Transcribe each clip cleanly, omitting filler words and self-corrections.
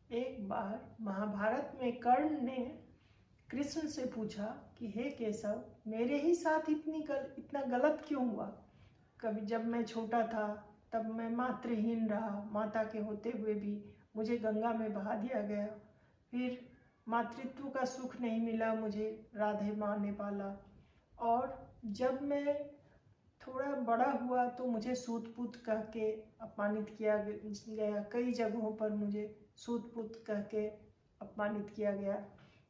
एक बार महाभारत में कर्ण ने कृष्ण से पूछा कि हे केशव, मेरे ही साथ इतना गलत क्यों हुआ। कभी जब मैं छोटा था तब मैं मातृहीन रहा, माता के होते हुए भी मुझे गंगा में बहा दिया गया। फिर मातृत्व का सुख नहीं मिला मुझे, राधे माँ ने पाला। और जब मैं थोड़ा बड़ा हुआ तो मुझे सूत पुत कह के अपमानित किया गया। कई जगहों पर मुझे सूत पुत कह के अपमानित किया गया।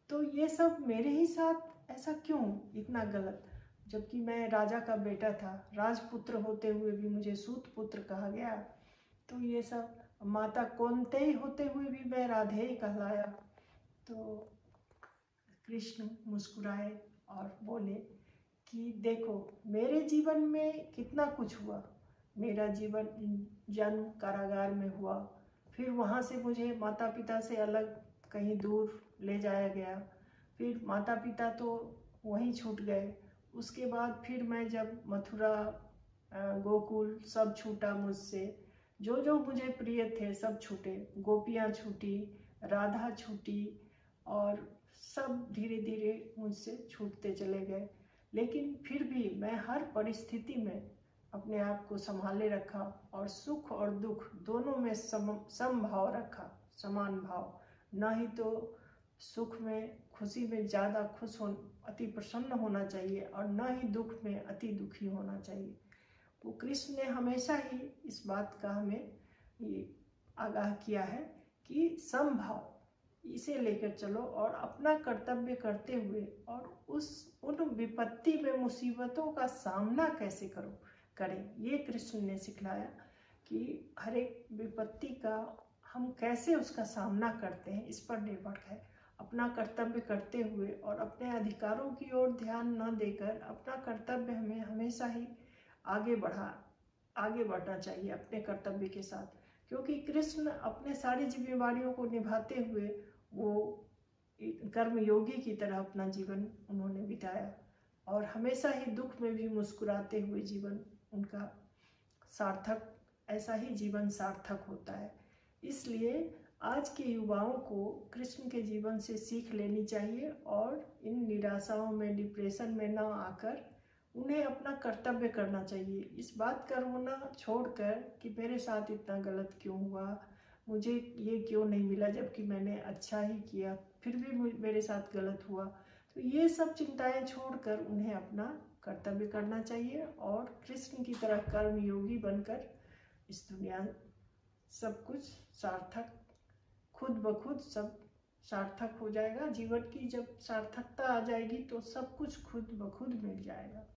तो ये सब मेरे ही साथ ऐसा क्यों, इतना गलत, जबकि मैं राजा का बेटा था। राजपुत्र होते हुए भी मुझे सूत पुत्र कहा गया। तो ये सब, माता कौंतेय होते हुए भी मैं राधे ही कहलाया। तो कृष्ण मुस्कुराए और बोले कि देखो, मेरे जीवन में कितना कुछ हुआ। मेरा जीवन जन्म कारागार में हुआ, फिर वहाँ से मुझे माता पिता से अलग कहीं दूर ले जाया गया। फिर माता पिता तो वहीं छूट गए। उसके बाद फिर मैं जब मथुरा, गोकुल सब छूटा मुझसे। जो जो मुझे प्रिय थे सब छूटे। गोपियाँ छूटी, राधा छूटी, और सब धीरे धीरे मुझसे छूटते चले गए। लेकिन फिर भी मैं हर परिस्थिति में अपने आप को संभाले रखा और सुख और दुख दोनों में समभाव रखा, समान भाव। न ही तो सुख में, खुशी में ज़्यादा खुश हो, अति प्रसन्न होना चाहिए, और न ही दुख में अति दुखी होना चाहिए। वो कृष्ण ने हमेशा ही इस बात का हमें ये आगाह किया है कि समभाव, इसे लेकर चलो और अपना कर्तव्य करते हुए और उन विपत्ति में मुसीबतों का सामना कैसे करें, ये कृष्ण ने सिखलाया कि हर एक विपत्ति का हम कैसे उसका सामना करते हैं, इस पर निर्भर है। अपना कर्तव्य करते हुए और अपने अधिकारों की ओर ध्यान न देकर अपना कर्तव्य हमें हमेशा ही आगे बढ़ना चाहिए अपने कर्तव्य के साथ। क्योंकि कृष्ण अपने सारी जिम्मेवारियों को निभाते हुए वो कर्मयोगी की तरह अपना जीवन उन्होंने बिताया, और हमेशा ही दुख में भी मुस्कुराते हुए जीवन उनका सार्थक, ऐसा ही जीवन सार्थक होता है। इसलिए आज के युवाओं को कृष्ण के जीवन से सीख लेनी चाहिए और इन निराशाओं में, डिप्रेशन में ना आकर उन्हें अपना कर्तव्य करना चाहिए। इस बात का रोना छोड़कर कि मेरे साथ इतना गलत क्यों हुआ, मुझे ये क्यों नहीं मिला जबकि मैंने अच्छा ही किया, फिर भी मेरे साथ गलत हुआ। तो ये सब चिंताएं छोड़कर उन्हें अपना कर्तव्य करना चाहिए और कृष्ण की तरह कर्मयोगी बनकर इस दुनिया सब कुछ सार्थक, खुद ब खुद सब सार्थक हो जाएगा। जीवन की जब सार्थकता आ जाएगी तो सब कुछ खुद ब खुद मिल जाएगा।